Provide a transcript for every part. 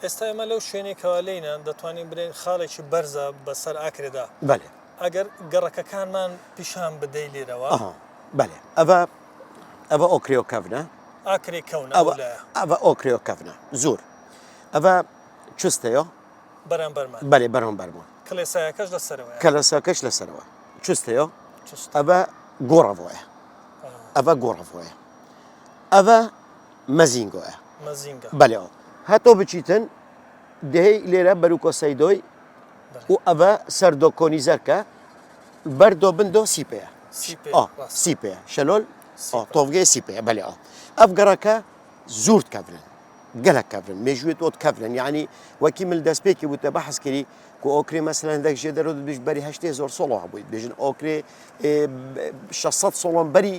ئێستا ئێمە لەو شوێنێکەوە لێینە دەتوانین برێن خاڵێکی بەرزە بەسەر ئاکرێدا بەێ ئەگەر گەڕەکەکانمان پیشان بدەی لێرەوە بەێ ئەوە ئۆکرێۆکەڤنە ئاکرێ کەونە ئەوە ئۆکرێۆکەڤنە زۆر ئەوە چستەیە بەرامبەرمان بەێ بەرامبەرمان کلێسایەکەش لەسەرەوە کەلەسەکەش لەسەرەوە چستەیە ئەوە گۆڕەڤۆیە ئەوە گۆڕەڤۆیە ئەوە مەزینگۆیە مەزینگە بەێ هەتۆ بچیتن دەهەی لێرە بەروکۆسەیدۆی و ئەوە سەردۆ کۆنیزەرکە بەردۆ بندۆ سیپەیە سیپەیە شەلۆل تۆڤگەی سیپەیە بەێ ئەف گەڕەکە زورد کەبرن گەلک کەبرن مێژوێت ئۆت کەبرن یعنی وەکی من دەستپێکی بووتە بە حەزکردی کو ئۆکرێ مەسەلەن دەکژێ دەرۆ دەبیش بەری هەشتێ زۆر سۆڵۆ هەبوویت بێژن ئۆکرێ 600 سۆڵۆن بەری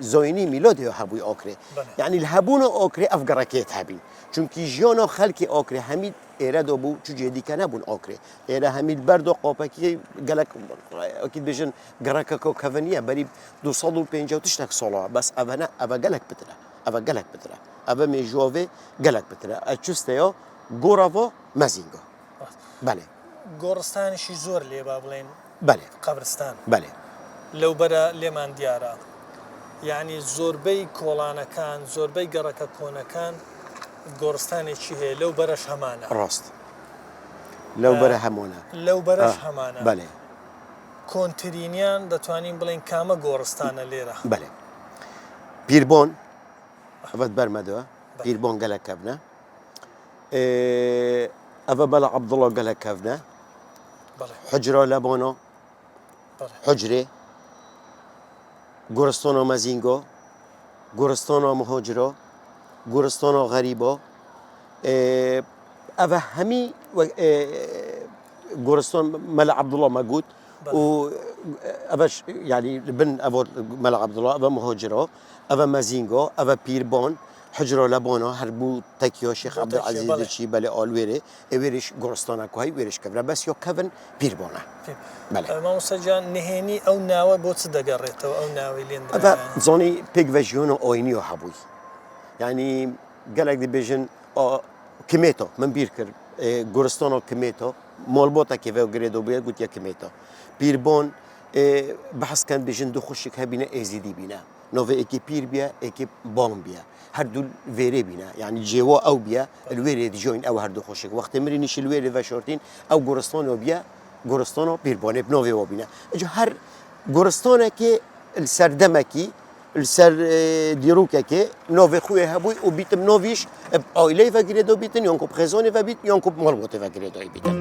زۆینی میلۆدیۆ هەبووی ئۆکرێ یعنی هەبوونە ئۆکرێ ئەف گەڕەکێت هەبین چونکی ژیۆنە خەلکی ئۆکرێ هەمید ئێرە دۆ بوو چ جێدیکە نەبوون ئۆکرێ ئێرە هەمید بەردۆ قۆپەکی گەلکی بێژن گەڕەکە کەڤنیە بەری 250 تشتێک سۆڵەوە بەس ئەڤەنە ئەوە گەلک بترە ئەوە گەلک بترە ئەوە مێژۆڤێ گەلک بترە ئەچستەیە گۆڕەڤۆ مەزینگۆ بەێ گۆڕستانیشی زۆر لێ با بڵێن بەێ قەبرستان بەێ لەو بەرە لێمان دیارە یعنی زۆربەی کۆڵانەکان زۆربەی گەڕەکە کۆنەکان گۆڕستانێکی هەیە لەو بەرەش هەمانە ڕاست لەو بەرە هەمونە لەو بەرەش هەمانە بەێ کۆنترینیان دەتوانین بڵێن کامە گۆڕستانە لێرە بەێ پیربۆن ئەوەت بەرمەدەوە پیربۆن گەلەکەبنە ئەوە بەڵە عەبدوڵڵا گەلەکەڤنە حجرە لە بۆنۆ حجرێ گۆرستۆنۆ مەزینگۆ گۆرستۆنۆ مهۆجرۆ گۆرستۆنۆ غەریبۆ ئەوە هەمی گۆرستۆن مەلە عەبدوڵڵا مەگوت و ئەوەش یعنی بن ئەوە مەلە عەبدوڵڵا ئەوە مهۆجرۆ ئەوە مەزینگۆ ئەوە پیربۆن حجرۆ لە بۆنۆ هەربوو تەکیۆ شێخ عەبدولعەزیز دچی بەلێ ئۆلوێرێ ئێوێریش گۆڕستۆنە کوهای وێرش کەبرە بەس یۆ کەڤن پیربۆنە مامۆستاجان نهێنی ئەو ناوە بۆ چ دەگەڕێتەوە ئەو ناوەی لێن ئەوە زۆنی پێکڤەژیۆنە ئۆینیۆ هەبووی یعنی گەلێک دەبێژن کمێتۆ من بیر کرد گۆرستۆنۆ کمێتۆ مۆڵبۆتە کێڤێ گرێدۆ بێ گوتیە کمێتۆ پیربۆن بەحەسکەن بێژن دوو خوشک هەبینە ئێزیدی بینە نۆڤە ئێکی پیر بیە ئێکی بۆم بیە هەردوو وێرێ بینە یعنی جێوە ئەو بیە وێرێ دیژۆین ئەو هەردوو خۆشک وەختی مرینیشی وێرێ ڤەشۆرتین ئەو گۆرستۆنۆ بیە گۆرستۆنۆ پیربۆنێ بنۆڤێەوە بینە ئەجا هەر گۆرستۆنێکێ سەردەمەکی سەر دیروکێکێ نۆڤێ خوێ هەبووی و بیتم نۆڤیش ئۆیلەی ڤەگرێدۆ بیتن یۆنکۆ پخێزۆنێ ڤەبیت یۆنکۆ مۆڵبۆتێ ڤەگرێدۆی بیتن